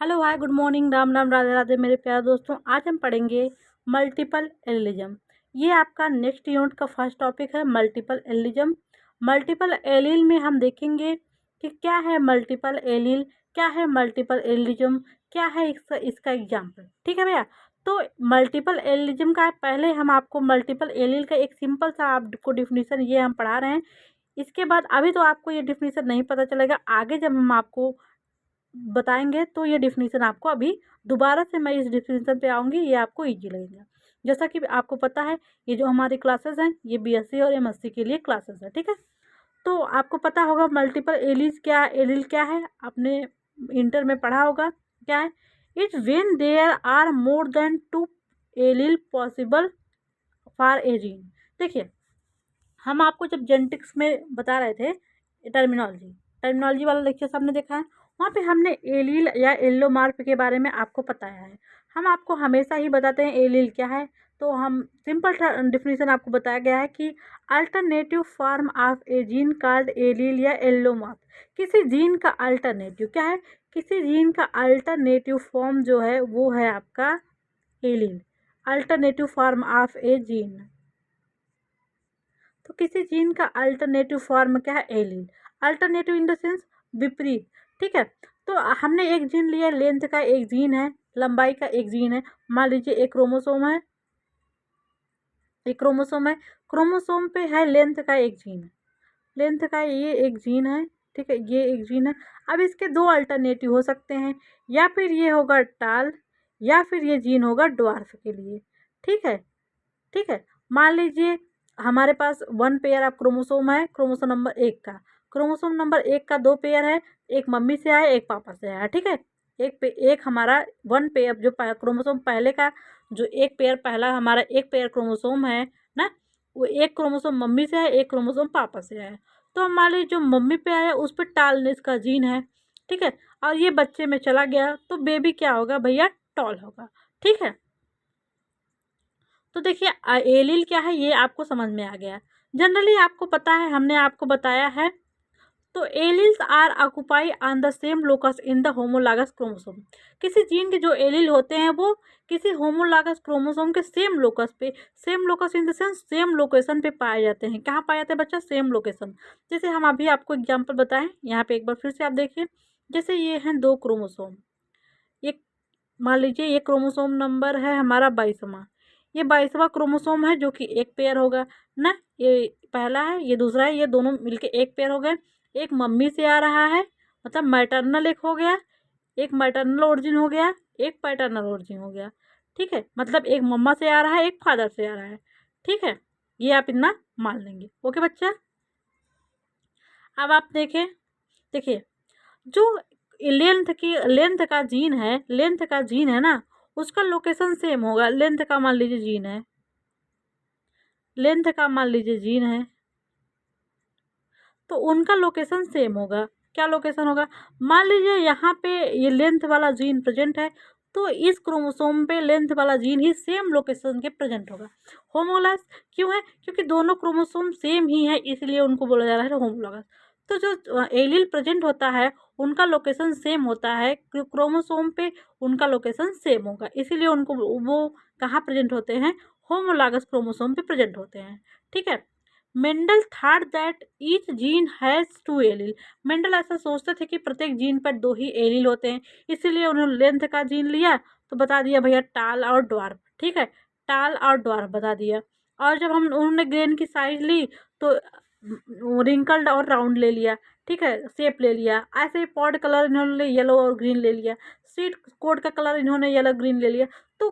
Hello hi good morning, Ram Ram, Radhe Radhe मेरे प्यारे दोस्तों। आज हम पढ़ेंगे मल्टीपल एलिज्म। ये आपका नेक्स्ट यूनिट का फर्स्ट टॉपिक है, मल्टीपल एलिज्म। मल्टीपल एलील में हम देखेंगे कि क्या है मल्टीपल एलील, क्या है मल्टीपल एलिज्म, क्या है इसका एग्जाम्पल। ठीक है भैया। तो मल्टीपल एलिज्म का पहले हम आपको मल्टीपल एलील का एक सिंपल सा आपको डिफिनीसन ये हम पढ़ा रहे हैं। इसके बाद अभी तो आपको ये डिफिनीसन नहीं पता चलेगा, आगे जब हम आपको बताएंगे तो ये डिफिनीसन आपको अभी दोबारा से मैं इस डिफिनीसन पे आऊँगी, ये आपको ईजी लगेगा। जैसा कि आपको पता है ये जो हमारी क्लासेस हैं ये बीएससी और एमएससी के लिए क्लासेस है। ठीक है। तो आपको पता होगा मल्टीपल एलिज क्या, एलिल क्या है, आपने इंटर में पढ़ा होगा क्या है। It's when there are more than 2 allele possible for a gene. देखिए, हम आपको जब जेनेटिक्स में बता रहे थे टर्मिनोलॉजी वाला लेक्चर हमने देखा है, वहाँ पे हमने एलील या एल्लोमार्फ के बारे में आपको बताया है। हम आपको हमेशा ही बताते हैं एलील क्या है। तो हम सिंपल डिफिनीसन आपको बताया गया है कि alternative form of a gene called allele या एल्लोमार्फ। किसी जीन का अल्टरनेटिव क्या है, किसी जीन का अल्टरनेटिव फॉर्म जो है वो है आपका allele, alternative form of a gene. तो किसी जीन का अल्टरनेटिव फॉर्म क्या है, allele. Alternative in the sense विपरीत। ठीक है। तो हमने एक जीन लिया, लेंथ का एक जीन है, लंबाई का एक जीन है। मान लीजिए एक क्रोमोसोम है, क्रोमोसोम पे है लेंथ का एक जीन है, लेंथ का ये एक जीन है। ठीक है, ये एक जीन है। अब इसके दो अल्टरनेटिव हो सकते हैं, या फिर ये होगा टाल, या फिर ये जीन होगा ड्वार्फ के लिए। ठीक है। ठीक है। मान लीजिए हमारे पास 1 पेयर ऑफ क्रोमोसोम है, क्रोमोसोम नंबर 1 का। क्रोमोसोम नंबर 1 का 2 पेयर है, एक मम्मी से आया एक पापा से आया। ठीक है। एक हमारा 1 पेयर जो क्रोमोसोम पहले का, जो एक पेयर पहला हमारा एक पेयर क्रोमोसोम है ना, वो एक क्रोमोसोम मम्मी से आया, एक क्रोमोसोम पापा से आया। तो हम मान लीजिए जो मम्मी पे आया उस पर टालनेस का जीन है। ठीक है। और ये बच्चे में चला गया तो बेबी क्या होगा भैया, टॉल होगा। ठीक है। तो देखिए एलील क्या है ये आपको समझ में आ गया। जनरली आपको पता है, हमने आपको बताया है। तो alleles are occupy on the same locus in the homologous chromosome. किसी जीन के जो एलील होते हैं वो किसी होमोलॉगस क्रोमोसोम के सेम लोकस पे, same locus in the sense same location पे पाए जाते हैं। कहाँ पाए जाते हैं बच्चा, सेम लोकेशन। जैसे हम अभी आपको एग्जांपल बताएं, यहाँ पे एक बार फिर से आप देखिए। जैसे ये हैं 2 क्रोमोसोम, ये मान लीजिए ये क्रोमोसोम नंबर है हमारा 22वां, ये 22वां क्रोमोसोम है जो कि एक पेयर होगा ना। ये पहला है, ये दूसरा है, ये दोनों मिलके एक पेयर हो गए। एक मम्मी से आ रहा है, मतलब मैटरनल एक हो गया, एक मैटरनल ओरिजिन हो गया, एक पैटर्नल ओरिजिन हो गया। ठीक है, मतलब एक मम्मा से आ रहा है, एक फादर से आ रहा है। ठीक है, ये आप इतना मान लेंगे। ओके बच्चा। अब आप देखें, देखिए जो लेंथ का जीन है ना, उसका लोकेशन सेम होगा। लेंथ का मान लीजिए जीन है, लेंथ का मान लीजिए जीन है, तो उनका लोकेशन सेम होगा। क्या लोकेशन होगा, मान लीजिए यहाँ पे ये लेंथ वाला जीन प्रेजेंट है, तो इस क्रोमोसोम पे लेंथ वाला जीन ही सेम लोकेशन के प्रेजेंट होगा। होमोलॉगस क्यों है, क्योंकि दोनों क्रोमोसोम सेम ही है, इसलिए उनको बोला जा रहा है होमोलॉगस। तो जो एलील प्रेजेंट होता है उनका लोकेशन सेम होता है, क्रोमोसोम पे उनका लोकेशन सेम होगा, इसीलिए उनको वो कहाँ प्रेजेंट होते हैं, होमोलॉगस क्रोमोसोम पे प्रेजेंट होते हैं। ठीक है। Mendel thought that each gene has 2 allele. Mendel ऐसा सोचते थे कि प्रत्येक जीन पर 2 ही एलील होते हैं, इसीलिए उन्होंने लेंथ का जीन लिया तो बता दिया भैया टाल और ड्वार्फ। ठीक है, टाल और ड्वार्फ बता दिया। और जब हम उन्होंने ग्रेन की साइज ली तो रिंकल्ड और राउंड ले लिया। ठीक है, शेप ले लिया। ऐसे ही पॉड कलर इन्होंने येलो और ग्रीन ले लिया, सीड कोड का कलर इन्होंने येलो ग्रीन ले लिया। तो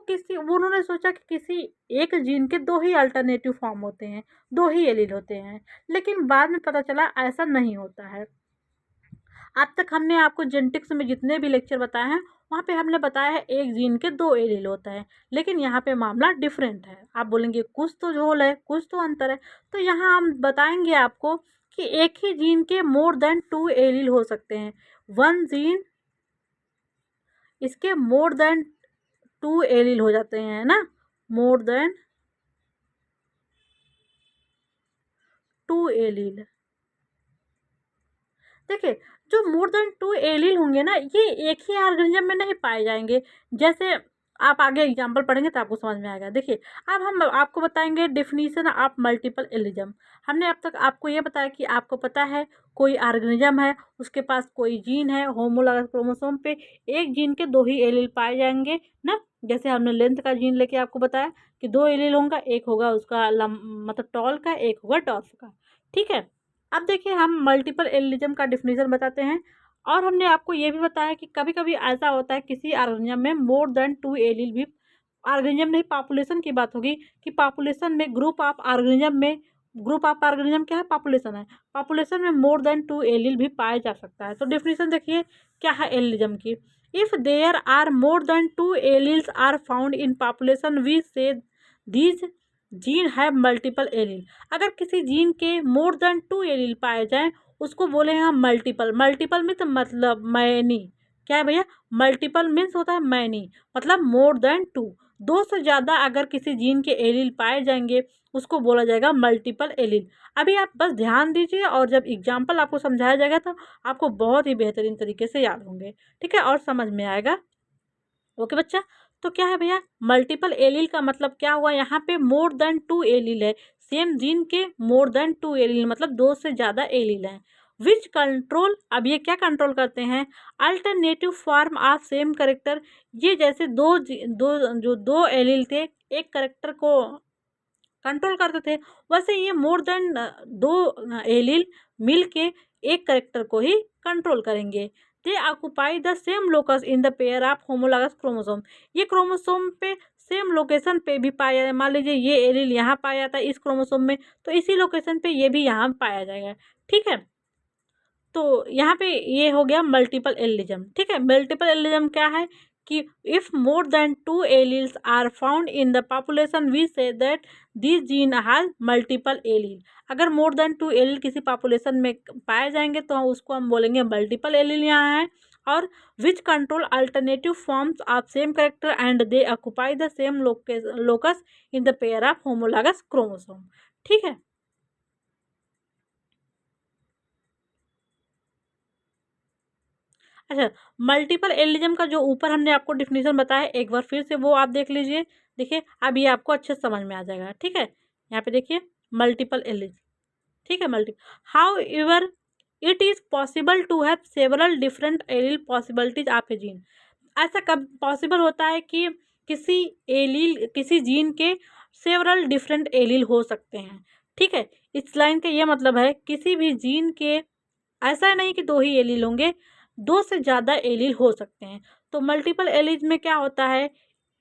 उन्होंने सोचा कि किसी एक जीन के 2 ही अल्टरनेटिव फॉर्म होते हैं, 2 ही एलील होते हैं। लेकिन बाद में पता चला ऐसा नहीं होता है। अब तक हमने आपको जेनेटिक्स में जितने भी लेक्चर बताए हैं वहाँ पे हमने बताया है एक जीन के 2 एलील होता है, लेकिन यहाँ पे मामला डिफरेंट है। आप बोलेंगे कुछ तो झोल है, कुछ तो अंतर है। तो यहाँ हम बताएंगे आपको कि एक ही जीन के मोर देन 2 एलील हो सकते हैं। 1 जीन इसके मोर देन 2 एलील हो जाते हैं ना, मोर देन 2 एलील। देखिए जो मोर देन 2 एलील होंगे ना, ये एक ही ऑर्गेनिज्म में नहीं पाए जाएंगे। जैसे आप आगे एग्जाम्पल पढ़ेंगे तो आपको समझ में आएगा। देखिए, अब हम आपको बताएंगे डेफिनेशन ऑफ मल्टीपल एलिज्म। हमने अब तक आपको ये बताया कि आपको पता है कोई ऑर्गेनिज्म है, उसके पास कोई जीन है, होमोलॉगस क्रोमोसोम पे एक जीन के 2 ही एलील पाए जाएंगे ना। जैसे हमने लेंथ का जीन लेके आपको बताया कि 2 एलील होगा, एक होगा उसका मतलब टॉल का, एक होगा डॉर्फ का। ठीक है, अब देखिए हम मल्टीपल एलिज्म का डिफिनेशन बताते हैं। और हमने आपको ये भी बताया कि कभी कभी ऐसा होता है किसी ऑर्गेनिज्म में मोर देन 2 एलील भी, ऑर्गेनिज्म नहीं पॉपुलेशन की बात होगी कि पॉपुलेशन में ग्रुप ऑफ ऑर्गेनिज्म में, ग्रुप ऑफ ऑर्गेनिज्म क्या है, पॉपुलेशन है, पॉपुलेशन में मोर देन 2 एलील भी पाया जा सकता है। तो डेफिनेशन देखिए क्या है एलिज्म की। If there are more than 2 alleles are found in population we say these gene have multiple allele. अगर किसी जीन के मोर देन 2 एलील पाए जाएं उसको बोले हम मल्टीपल। मल्टीपल में तो मतलब मैनी, क्या है भैया, मल्टीपल मीन्स होता है मैनी, मतलब मोर देन 2, 2 से ज़्यादा अगर किसी जीन के एलील पाए जाएंगे उसको बोला जाएगा मल्टीपल एलील। अभी आप बस ध्यान दीजिए और जब एग्जाम्पल आपको समझाया जाएगा तो आपको बहुत ही बेहतरीन तरीके से याद होंगे, ठीक है, और समझ में आएगा। ओके बच्चा, तो क्या है भैया, मल्टीपल एलील का मतलब क्या हुआ, यहाँ पे मोर देन 2 एलील है, सेम जीन के मोर देन 2 एलील मतलब 2 से ज़्यादा एलील हैं। विच कंट्रोल, अब ये क्या कंट्रोल करते हैं, alternative form of same character. ये जैसे जो दो एलील थे एक करेक्टर को कंट्रोल करते थे, वैसे ये मोर देन 2 एलील मिल के एक करेक्टर को ही कंट्रोल करेंगे। दे occupy the same locus in the pair of homologous chromosome. ये क्रोमोसोम पे सेम लोकेशन पे भी पाया, मान लीजिए ये एलील यहाँ पाया जाता है इस क्रोमोसोम में, तो इसी लोकेशन पे ये भी यहाँ पाया जाएगा। ठीक है, तो यहाँ पे ये हो गया मल्टीपल एलिज्म। ठीक है, मल्टीपल एलिज्म क्या है कि if more than 2 alleles are found in the population we say that this gene has multiple allele. अगर मोर देन 2 एलील किसी पॉपुलेशन में पाए जाएंगे तो उसको हम बोलेंगे मल्टीपल एलील यहाँ है। और which control alternative forms of same character and they occupy the same locus in the pair of homologous chromosome. ठीक है, अच्छा, मल्टीपल एलिज्म का जो ऊपर हमने आपको डिफिनीशन बताया एक बार फिर से वो आप देख लीजिए। देखिए अब ये आपको अच्छे से समझ में आ जाएगा। ठीक है, यहाँ पे देखिए मल्टीपल एलिज्म। ठीक है, multi however it is possible to have several different allele possibilities of a gene. ऐसा कब पॉसिबल होता है कि किसी एलील, किसी जीन के सेवरल डिफरेंट एलील हो सकते हैं। ठीक है, इस लाइन का ये मतलब है किसी भी जीन के ऐसा नहीं कि 2 ही एलील होंगे, 2 से ज़्यादा एलील हो सकते हैं। तो मल्टीपल एलीज में क्या होता है,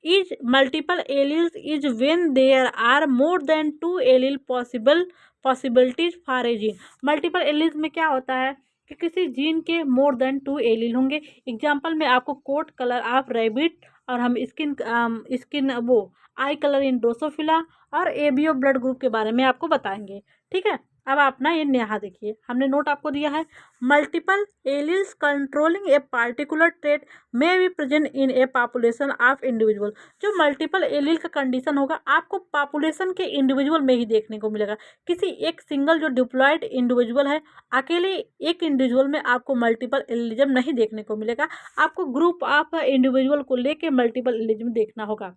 is multiple alleles is when there are more than 2 allele possibilities for a gene. Multiple alleles में क्या होता है कि किसी जीन के मोर देन 2 एलील होंगे। एग्जाम्पल में आपको कोट कलर ऑफ रैबिट, और हम स्किन वो आई कलर इन ड्रोसोफिला और एबीओ ब्लड ग्रुप के बारे में आपको बताएंगे। ठीक है, अब आप ना ये यहाँ देखिए हमने नोट आपको दिया है, multiple alleles controlling a particular trait may be present in A population of individual. जो मल्टीपल एलील का कंडीशन होगा आपको पॉपुलेशन के इंडिविजुअल में ही देखने को मिलेगा। किसी एक सिंगल जो डिप्लॉयड इंडिविजुअल है, अकेले एक इंडिविजुअल में आपको मल्टीपल एलिज्म नहीं देखने को मिलेगा, आपको ग्रुप ऑफ इंडिविजुअल को लेके मल्टीपल एलिज्म देखना होगा।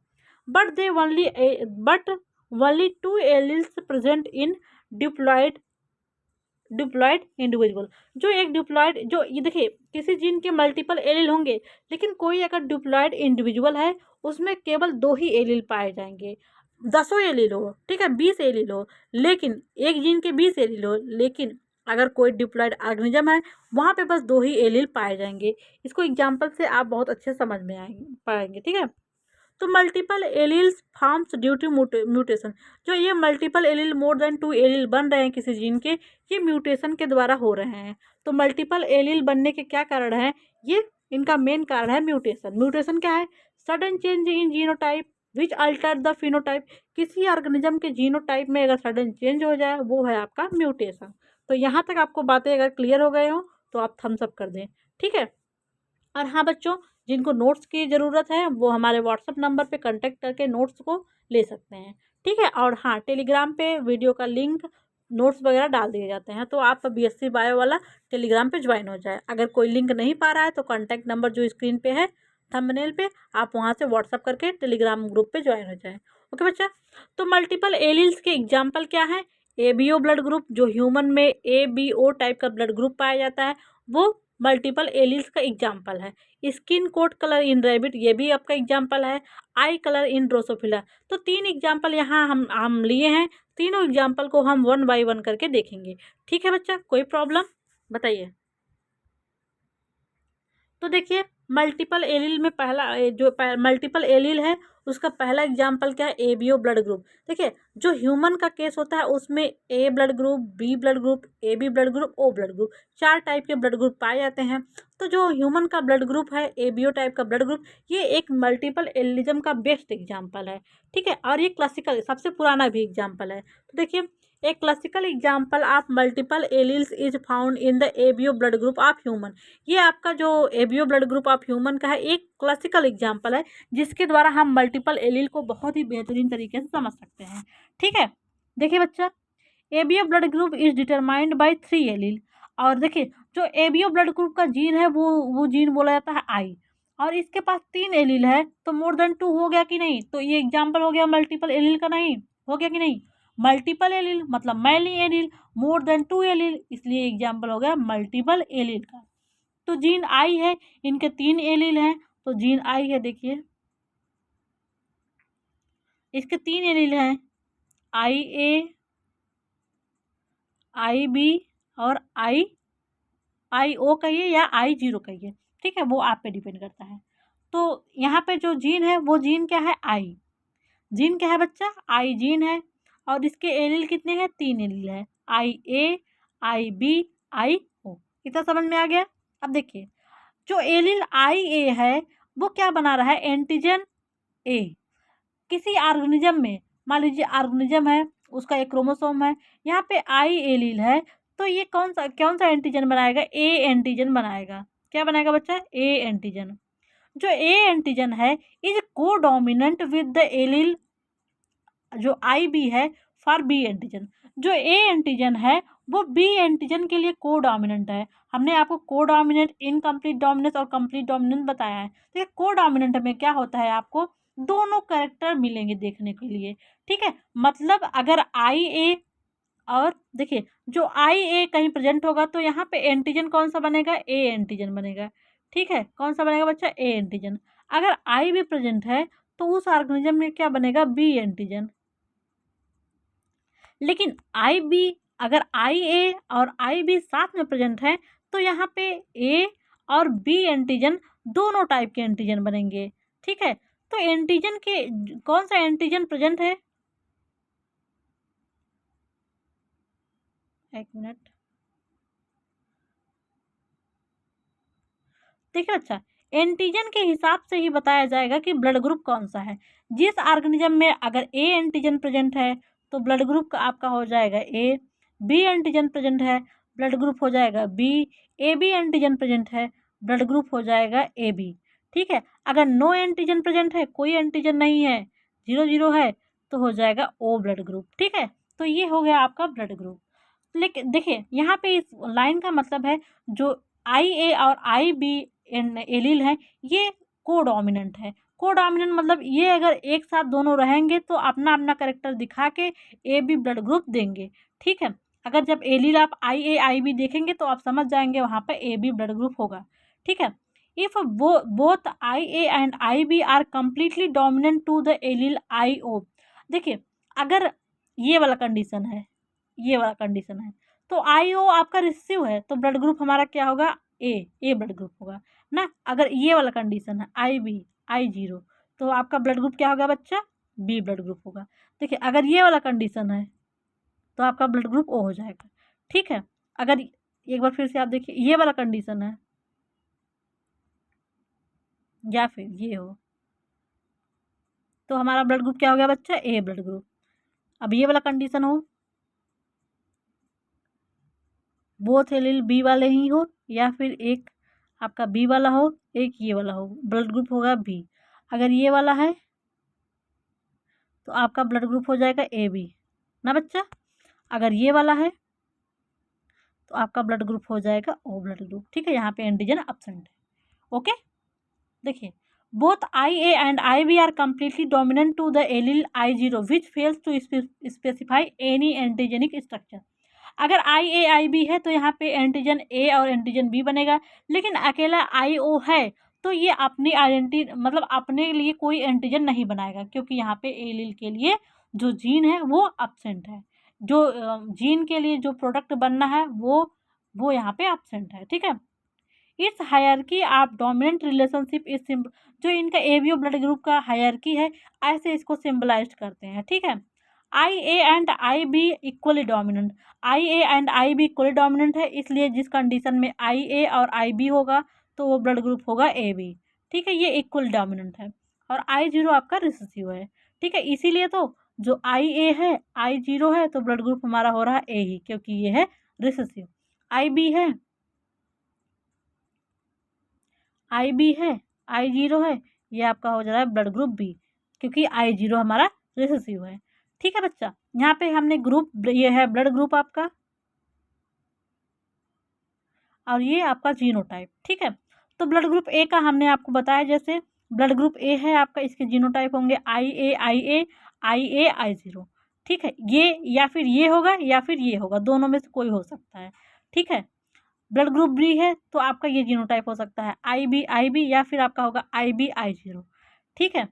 But only 2 alleles present in diploid individual. जो एक डिप्लॉयड, जो ये देखिए किसी जीन के मल्टीपल एलील होंगे, लेकिन कोई अगर डिप्लॉयड इंडिविजुअल है उसमें केवल 2 ही एलील पाए जाएंगे। 10 एलील हो, ठीक है, 20 एलील हो, लेकिन एक जीन के 20 एलील हो, लेकिन अगर कोई डिप्लॉयड ऑर्गेनिज्म है वहाँ पे बस 2 ही एलील पाए जाएंगे। इसको एग्जाम्पल से आप बहुत अच्छे समझ में पाएंगे। ठीक है, तो multiple alleles forms due to mutation. जो ये multiple allele more than 2 allele बन रहे हैं किसी जीन के, ये म्यूटेशन के द्वारा हो रहे हैं। तो मल्टीपल एलील बनने के क्या कारण है, ये इनका मेन कारण है म्यूटेशन। म्यूटेशन क्या है, sudden change in genotype which alter the phenotype. किसी ऑर्गेनिज्म के जीनोटाइप में अगर सडन चेंज हो जाए वो है आपका म्यूटेशन। तो यहाँ तक आपको बातें अगर क्लियर हो गए हो तो आप थम्स अप कर दें। ठीक है, और हाँ बच्चों, जिनको नोट्स की ज़रूरत है वो हमारे व्हाट्सअप नंबर पे कांटेक्ट करके नोट्स को ले सकते हैं। ठीक है, और हाँ टेलीग्राम पे वीडियो का लिंक नोट्स वगैरह डाल दिए जाते हैं। तो आप BSc बायो वाला टेलीग्राम पे ज्वाइन हो जाए। अगर कोई लिंक नहीं पा रहा है तो कॉन्टैक्ट नंबर जो स्क्रीन पे है थंबनेल पे, आप वहाँ से व्हाट्सअप करके टेलीग्राम ग्रुप पे ज्वाइन हो जाए। ओके बच्चा। तो मल्टीपल एलील्स के एग्जाम्पल क्या है? ABO ब्लड ग्रुप, जो ह्यूमन में ABO टाइप का ब्लड ग्रुप पाया जाता है, वो मल्टीपल एलील्स का एग्जाम्पल है। Skin coat colour in rabbit, ये भी आपका एग्जाम्पल है। Eye colour in Drosophila. तो 3 एग्जाम्पल यहाँ हम लिए हैं। तीनों एग्जाम्पल को हम 1 बाय 1 करके देखेंगे। ठीक है बच्चा, कोई प्रॉब्लम बताइए। तो देखिए, मल्टीपल एलील में पहला जो मल्टीपल एलील है उसका पहला एग्जाम्पल क्या है? ABO blood group. देखिए, जो ह्यूमन का केस होता है उसमें A blood group, B blood group, AB blood group, O blood group, 4 type के ब्लड ग्रुप पाए जाते हैं। तो जो ह्यूमन का ब्लड ग्रुप है ABO टाइप का ब्लड ग्रुप, ये एक मल्टीपल एलिज्म का बेस्ट एग्जाम्पल है। ठीक है, और ये क्लासिकल सबसे पुराना भी एग्जाम्पल है। तो देखिए, एक classical example of multiple alleles is found in the ABO blood group of human. ये आपका जो ABO blood group of human का है एक क्लासिकल एग्जाम्पल है, जिसके द्वारा हम मल्टीपल एलील को बहुत ही बेहतरीन तरीके से समझ सकते हैं। ठीक है, देखिए बच्चा, ABO blood group is determined by 3 allele. और देखिए, जो ABO ब्लड ग्रुप का जीन है वो जीन बोला जाता है आई, और इसके पास 3 एलील है, तो मोर देन 2 हो गया कि नहीं? तो ये एग्जाम्पल हो गया मल्टीपल एलील का, नहीं हो गया कि नहीं? मल्टीपल एलील मतलब मैली एलील, मोर देन 2 एलील, इसलिए एग्जाम्पल हो गया मल्टीपल एलील का। तो जीन आई है, इनके 3 एलील हैं, तो जीन आई है, देखिए इसके 3 एलील हैं, IA, IB और IO कहिए या I0 कहिए। ठीक है, वो आप पे डिपेंड करता है। तो यहाँ पे जो जीन है वो जीन क्या है? आई। जीन क्या है बच्चा? आई जीन है। और इसके एलील कितने हैं? 3 एलील है, IA, IB, IO। इतना समझ में आ गया? अब देखिए, जो एलील IA है वो क्या बना रहा है? Antigen A। किसी ऑर्गेनिज्म में, मान लीजिए ऑर्गेनिज्म है, उसका एक क्रोमोसोम है, यहाँ पे आई एलील है, तो ये कौन सा एंटीजन बनाएगा? A एंटीजन बनाएगा। क्या बनाएगा बच्चा? A antigen. जो A एंटीजन है इज कोडोमिनेंट विद द एलील जो IB है फॉर B एंटीजन। जो A एंटीजन है वो B एंटीजन के लिए कोडोमिनेंट है। हमने आपको कोडोमिनेंट, इनकम्प्लीट डोमिनेंस और कंप्लीट डोमिनेंस बताया है। तो ये कोडोमिनेंट में क्या होता है? आपको दोनों कैरेक्टर मिलेंगे देखने के लिए। ठीक है, मतलब अगर IA और देखिए, जो IA कहीं प्रेजेंट होगा तो यहाँ पे एंटीजन कौन सा बनेगा? A एंटीजन बनेगा। ठीक है, कौन सा बनेगा बच्चा? A antigen. अगर I भी प्रेजेंट है तो उस ऑर्गेनिज्म में क्या बनेगा? B antigen. लेकिन IB, अगर IA और IB साथ में प्रेजेंट है तो यहाँ पे A और B एंटीजन दोनों टाइप के एंटीजन बनेंगे। ठीक है, तो एंटीजन के कौन सा एंटीजन प्रेजेंट है? एक मिनट, देखिए अच्छा, एंटीजन के हिसाब से ही बताया जाएगा कि ब्लड ग्रुप कौन सा है। जिस ऑर्गेनिज्म में अगर A एंटीजन प्रेजेंट है तो ब्लड ग्रुप का आपका हो जाएगा A। B एंटीजन प्रेजेंट है, ब्लड ग्रुप हो जाएगा B। AB एंटीजन प्रेजेंट है, ब्लड ग्रुप हो जाएगा AB। ठीक है, अगर नो एंटीजन प्रेजेंट है, कोई एंटीजन नहीं है, 0 है, तो हो जाएगा O ब्लड ग्रुप। ठीक है, तो ये हो गया आपका ब्लड ग्रुप। लेकिन देखिए, यहाँ पे इस लाइन का मतलब है जो IA और IB एलील है ये कोडोमिनेंट है। कोडोमिनेंट मतलब ये अगर एक साथ दोनों रहेंगे तो अपना अपना कैरेक्टर दिखा के AB ब्लड ग्रुप देंगे। ठीक है, अगर जब एलील आप IA IB देखेंगे तो आप समझ जाएंगे वहाँ पर AB ब्लड ग्रुप होगा। ठीक है, if both IA and IB are completely dominant to the allele IO। देखिए, अगर ये वाला कंडीशन है, ये वाला कंडीशन है, तो IO आपका रिसेसिव है तो ब्लड ग्रुप हमारा क्या होगा? ए ब्लड ग्रुप होगा ना। अगर ये वाला कंडीशन है IB I0, तो आपका ब्लड ग्रुप क्या होगा बच्चा? B ब्लड ग्रुप होगा। देखिए, अगर ये वाला कंडीशन है तो आपका ब्लड ग्रुप O हो जाएगा। ठीक है, अगर एक बार फिर से आप देखिए, ये वाला कंडीशन है या फिर ये हो, तो हमारा ब्लड ग्रुप क्या हो गया बच्चा? A blood group. अब ये वाला कंडीशन हो, बोथ एलील B वाले ही हो, या फिर एक आपका B वाला हो, एक ये वाला हो, ब्लड ग्रुप होगा B। अगर ये वाला है तो आपका ब्लड ग्रुप हो जाएगा AB ना बच्चा। अगर ये वाला है तो आपका ब्लड ग्रुप हो जाएगा ओ ब्लड ग्रुप, ठीक है। यहाँ पे एंटीजन एब्सेंट है। ओके, देखिए both IA and IB are completely dominant to the allele I0 which fails to specify any antigenic structure. अगर IA IB है तो यहाँ पे एंटीजन A और एंटीजन B बनेगा, लेकिन अकेला IO है तो ये अपनी आइडेंटिटी मतलब अपने लिए कोई एंटीजन नहीं बनाएगा, क्योंकि यहाँ पे एलील के लिए जो जीन है वो एब्सेंट है, जो जीन के लिए जो प्रोडक्ट बनना है वो यहाँ पे एब्सेंट है, ठीक है। It's hierarchy of dominant relationship is simple, जो इनका एबीओ ब्लड ग्रुप का हायरकी है ऐसे इसको सिंबलाइज करते हैं, ठीक है। IA and IB equally dominant, IA and IB equally dominant है, इसलिए जिस कंडीशन में IA और IB होगा तो वो ब्लड ग्रुप होगा AB, ठीक है। ये इक्वल डोमिनेंट है और I0 आपका रिसेसिव है, ठीक है। इसीलिए तो जो IA है I0 है तो ब्लड ग्रुप हमारा हो रहा है A ही, क्योंकि ये है रिसेसिव। IB है IB है I0 है, ये आपका हो जा रहा है ब्लड ग्रुप B, क्योंकि I0 हमारा रिसेसिव है, ठीक है बच्चा। यहाँ पे हमने ग्रुप, ये है ब्लड ग्रुप आपका और ये आपका जीनोटाइप, ठीक है। तो ब्लड ग्रुप ए का हमने आपको बताया, जैसे ब्लड ग्रुप ए है आपका, इसके जीनोटाइप होंगे IA I0, ठीक है। ये या फिर ये होगा या फिर ये होगा, दोनों में से कोई हो सकता है, ठीक है। ब्लड ग्रुप बी है तो आपका ये जीनोटाइप हो सकता है IB या फिर आपका होगा IB I0, ठीक है।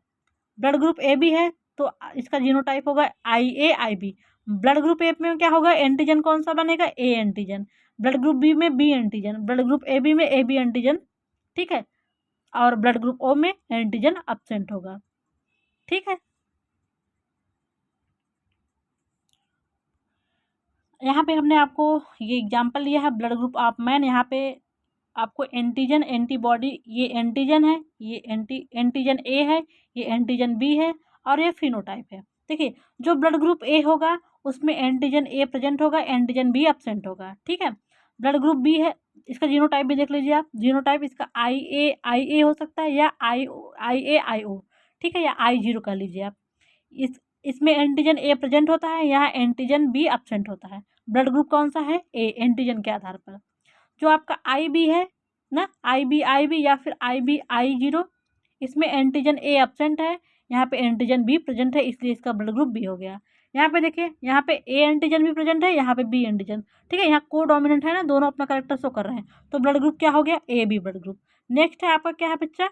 ब्लड ग्रुप ए बी है तो इसका जीनोटाइप होगा IA IB। Blood group A में क्या होगा, एंटीजन कौन सा बनेगा, A antigen. Blood group B में B antigen, blood group A B में AB एंटीजन, ठीक है। और ब्लड ग्रुप ओ में एंटीजन एब्सेंट होगा, ठीक है। यहाँ पे हमने आपको ये एग्जाम्पल लिया है ब्लड ग्रुप ऑफ मैन। यहाँ पे आपको एंटीजन एंटीबॉडी, ये एंटीजन है, ये एंटीजन ए है, ये एंटीजन बी है और ये फिनोटाइप है। देखिए जो ब्लड ग्रुप ए होगा उसमें एंटीजन ए प्रेजेंट होगा, एंटीजन बी एब्सेंट होगा, ठीक है। ब्लड ग्रुप बी है, इसका जीनोटाइप भी देख लीजिए आप, जीनोटाइप इसका IA हो सकता है या IA IO, ठीक है, या I0 कर लीजिए आप। इसमें एंटीजन ए प्रेजेंट होता है, यहाँ एंटीजन बी एब्सेंट होता है। ब्लड ग्रुप कौन सा है, ए, एंटीजन के आधार पर। जो आपका IB है ना, IB या फिर IB I0, इसमें एंटीजन ए एब्सेंट है, यहाँ पे एंटीजन बी प्रेजेंट है, इसलिए इसका ब्लड ग्रुप बी हो गया। यहाँ पे देखिए, यहाँ पे ए एंटीजन भी प्रेजेंट है, यहाँ पे बी एंटीजन, ठीक है। यहाँ को डोमिनेंट है ना, दोनों अपना करेक्टर शो कर रहे हैं, तो ब्लड ग्रुप क्या हो गया, AB ब्लड ग्रुप। नेक्स्ट है आपका क्या है बच्चा,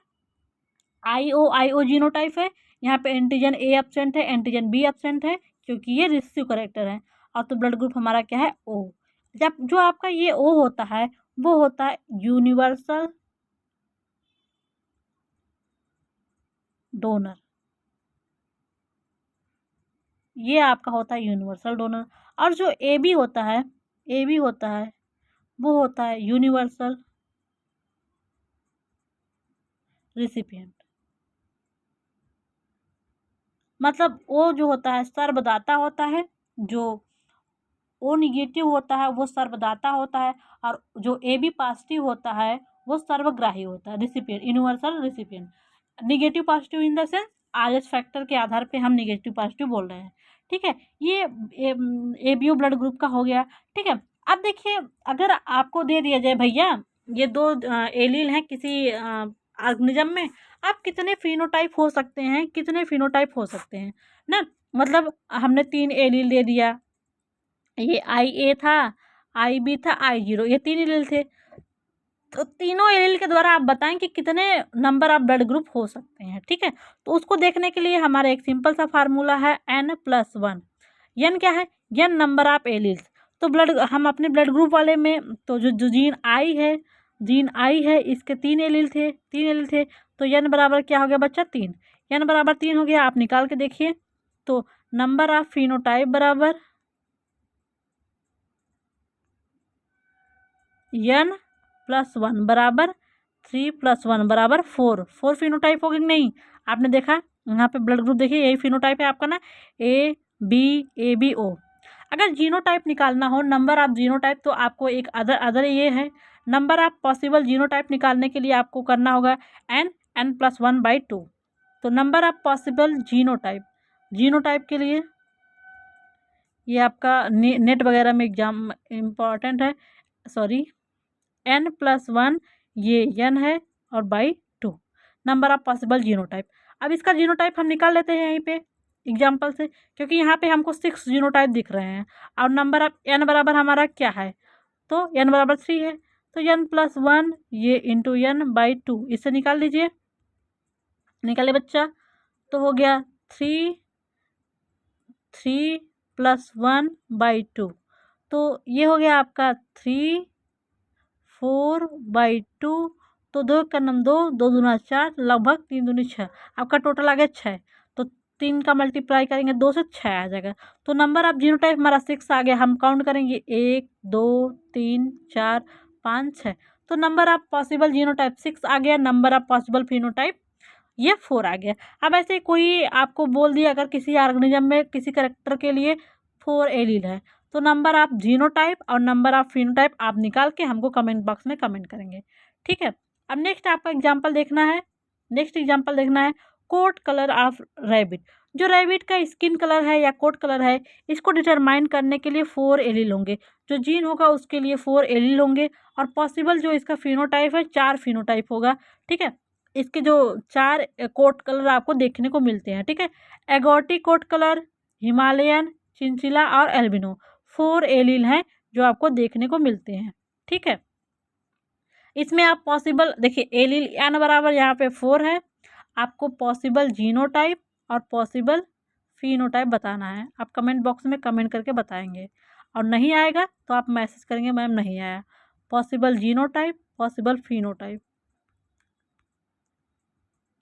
IO जीनोटाइप है, यहाँ पे एंटीजन ए एब्सेंट है, एंटीजन बी एब्सेंट है, क्योंकि ये रिसेसिव करेक्टर है। और तो ब्लड ग्रुप हमारा क्या है, O। जब जो आपका ये O होता है वो होता है यूनिवर्सल डोनर, ये आपका होता है यूनिवर्सल डोनर। और जो AB होता है, AB होता है वो होता है यूनिवर्सल रिसिपिएंट। मतलब वो जो होता है सर्वदाता होता है, जो O निगेटिव होता है वो सर्वदाता होता है, और जो AB पॉजिटिव होता है वो सर्वग्राही होता है, recipient, universal recipient. Negative positive in the sense RS factor के आधार पे हम निगेटिव पॉजिटिव बोल रहे हैं, ठीक है। ये ABO ब्लड ग्रुप का हो गया, ठीक है। अब देखिए अगर आपको दे दिया जाए भैया ये दो एलील हैं किसी ऑर्गेनिज्म में, आप कितने फिनोटाइप हो सकते हैं, कितने फिनोटाइप हो सकते हैं ना। मतलब हमने 3 एलील दे दिया, ये IA था, IB था, I0, ये 3 एलील थे, तो तीनों एलील के द्वारा आप बताएं कि कितने नंबर ऑफ ब्लड ग्रुप हो सकते हैं, ठीक है। तो उसको देखने के लिए हमारा एक सिंपल सा फार्मूला है N+1। N क्या है, N नंबर ऑफ एलील्स। तो ब्लड हम अपने ब्लड ग्रुप वाले में तो जो जीन आई है इसके 3 एलील थे, 3 एलील थे, तो N बराबर क्या हो गया बच्चा, 3। N बराबर 3 हो गया, आप निकाल के देखिए। तो नंबर ऑफ फिनोटाइप बराबर N+1 बराबर 3 + 1 बराबर 4। 4 फिनोटाइप हो गई नहीं, आपने देखा यहाँ पे ब्लड ग्रुप देखिए, यही फिनोटाइप है आपका ना, ABO। अगर जीनोटाइप निकालना हो, नंबर ऑफ जीनोटाइप, तो आपको एक अदर ये है, नंबर ऑफ पॉसिबल जीनोटाइप निकालने के लिए आपको करना होगा N+1/2। तो नंबर ऑफ पॉसिबल जीनोटाइप के लिए ये आपका नेट वगैरह में एग्जाम इम्पॉर्टेंट है, सॉरी, n+1 ये n है और by 2 number of possible genotype. अब इसका जीनोटाइप हम निकाल लेते हैं यहीं पे एग्जाम्पल से, क्योंकि यहाँ पे हमको 6 जीनोटाइप दिख रहे हैं और नंबर ऑफ n बराबर हमारा क्या है, तो n बराबर 3 है, तो n+1 ये इंटू n/2 इससे निकाल लीजिए, निकाले बच्चा, तो हो गया 3 +1/2, तो ये हो गया आपका 3 4/2, तो 2 का नम 2, 2 दूना 4, लगभग 3 दूनी 6, आपका टोटल आ गया 6, तो 3 का मल्टीप्लाई करेंगे 2 से 6 आ जाएगा। तो नंबर ऑफ जीनोटाइप हमारा 6 आ गया। हम काउंट करेंगे 1 2 3 4 5 6, तो नंबर ऑफ पॉसिबल जीनोटाइप 6 आ गया, नंबर ऑफ पॉसिबल फिनोटाइप ये 4 आ गया। अब ऐसे कोई आपको बोल दिया अगर किसी ऑर्गेनिज्म में किसी कैरेक्टर के लिए 4 एलील है, तो नंबर ऑफ जीनोटाइप और नंबर ऑफ फिनोटाइप आप निकाल के हमको कमेंट बॉक्स में कमेंट करेंगे, ठीक है। अब नेक्स्ट आपका एग्जांपल देखना है, नेक्स्ट एग्जांपल देखना है कोट कलर ऑफ रैबिट। जो रैबिट का स्किन कलर है या कोट कलर है, इसको डिटरमाइन करने के लिए 4 एलील होंगे, जो जीन होगा उसके लिए 4 एलील होंगे, और पॉसिबल जो इसका फिनोटाइप है 4 फिनोटाइप होगा, ठीक है। इसके जो 4 कोट कलर आपको देखने को मिलते हैं, ठीक है। एगोटी कोट कलर, हिमालयन, चिंचिला और एल्बिनो 4 एलील हैं जो आपको देखने को मिलते हैं, ठीक है। इसमें आप पॉसिबल देखिए एलील n बराबर यहाँ पे 4 है, आपको पॉसिबल जीनोटाइप और पॉसिबल फिनोटाइप बताना है। आप कमेंट बॉक्स में कमेंट करके बताएंगे, और नहीं आएगा तो आप मैसेज करेंगे मैम नहीं आया, पॉसिबल जीनोटाइप पॉसिबल फिनोटाइप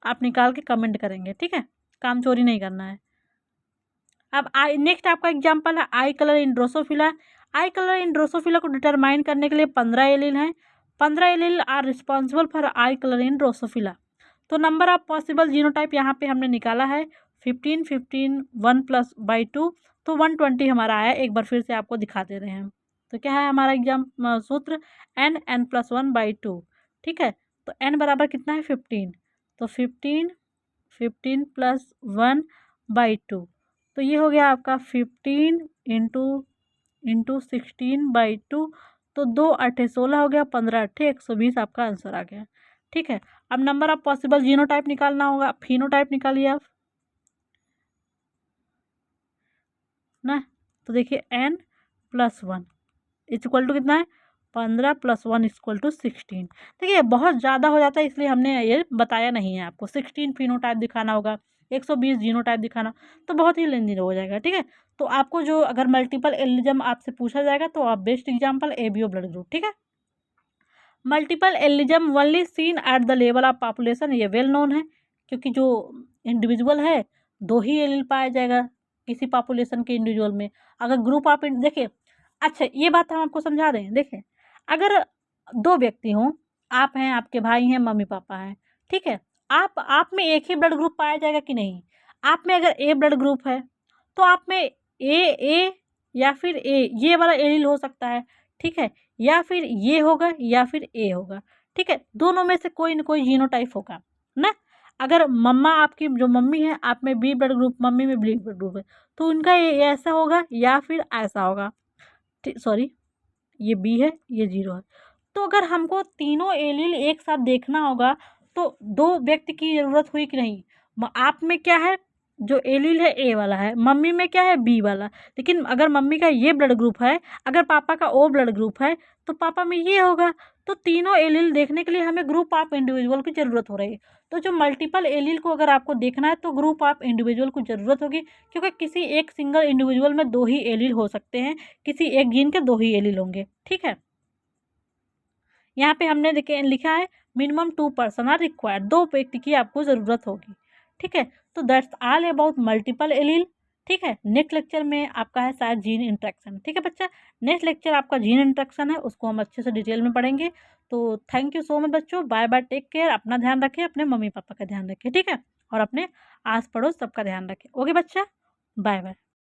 आप निकाल के कमेंट करेंगे, ठीक है, काम चोरी नहीं करना है। अब आई नेक्स्ट आपका एग्जांपल है eye colour in Drosophila. Eye colour in Drosophila को डिटरमाइन करने के लिए 15 एलील हैं, 15 allele are responsible for eye colour in Drosophila. तो नंबर ऑफ पॉसिबल जीनोटाइप यहाँ पे हमने निकाला है 15 15 1+/2, तो 120 हमारा आया। एक बार फिर से आपको दिखा दे रहे हैं, तो क्या है हमारा एग्जाम सूत्र n+1/2, ठीक है। तो n बराबर कितना है 15, तो 15 15 + 1/2, तो ये हो गया आपका 15 इंटू 16/2, तो 2 8 16 हो गया, 15 8 120 आपका आंसर आ गया, ठीक है। अब नंबर ऑफ पॉसिबल जीनोटाइप निकालना होगा, फिनोटाइप निकालिए आप ना, तो देखिए n+1 इक्वल टू कितना है 15 + 1 = 16। देखिए बहुत ज़्यादा हो जाता है, इसलिए हमने ये बताया नहीं है आपको। 16 फिनोटाइप दिखाना होगा, 120 जीनोटाइप दिखाना, तो बहुत ही लेंदी हो जाएगा, ठीक है। तो आपको जो अगर मल्टीपल एलिज्म आपसे पूछा जाएगा तो आप best example ABO blood group, ठीक है। Multiple allelism only seen at the level of population, ये वेल नोन है, क्योंकि जो इंडिविजुअल है 2 ही एलील पाया जाएगा किसी पॉपुलेशन के इंडिविजुअल में। अगर ग्रुप ऑफ देखिए, अच्छा ये बात हम आपको समझा दें, देखिए अगर 2 व्यक्ति हों, आप हैं, आपके भाई हैं, मम्मी पापा हैं, ठीक है, आप में एक ही ब्लड ग्रुप पाया जाएगा कि नहीं। आप में अगर ए ब्लड ग्रुप है तो आप में ए या फिर ये वाला एलील हो सकता है, ठीक है, या फिर ये होगा या फिर ए होगा, ठीक है, दोनों में से कोई न कोई जीनोटाइप होगा ना। अगर मम्मा आपकी जो मम्मी है, आप में बी ब्लड ग्रुप, मम्मी में बी ब्लड ग्रुप है, तो उनका ये ऐसा होगा या फिर ऐसा होगा, सॉरी ये बी है ये 0 है। तो अगर हमको तीनों एलील एक साथ देखना होगा तो 2 व्यक्ति की ज़रूरत हुई कि नहीं। आप में क्या है, जो एलील है ए वाला है, मम्मी में क्या है बी वाला। लेकिन अगर मम्मी का ये ब्लड ग्रुप है, अगर पापा का ओ ब्लड ग्रुप है, तो पापा में ये होगा। तो तीनों एलील देखने के लिए हमें ग्रुप ऑफ इंडिविजुअल की ज़रूरत हो रही है। तो जो मल्टीपल एलील को अगर आपको देखना है तो ग्रुप ऑफ इंडिविजुअल को ज़रूरत होगी, क्योंकि किसी एक सिंगल इंडिविजुअल में 2 ही एलील हो सकते हैं, किसी एक जीन के 2 ही एलील होंगे, ठीक है। यहाँ पे हमने लिखा है मिनिमम 2 पर्सन आर रिक्वायर्ड, 2 व्यक्ति की आपको ज़रूरत होगी, ठीक है। तो that's all about multiple allele, ठीक है। नेक्स्ट लेक्चर में आपका है शायद जीन इंट्रैक्शन, ठीक है बच्चा। नेक्स्ट लेक्चर आपका जीन इंट्रैक्शन है, उसको हम अच्छे से डिटेल में पढ़ेंगे। तो थैंक यू सो मच बच्चों, बाय बाय, टेक केयर, अपना ध्यान रखें, अपने मम्मी पापा का ध्यान रखें, ठीक है, और अपने आस पड़ोस सबका ध्यान रखें। ओके बच्चा, बाय बाय।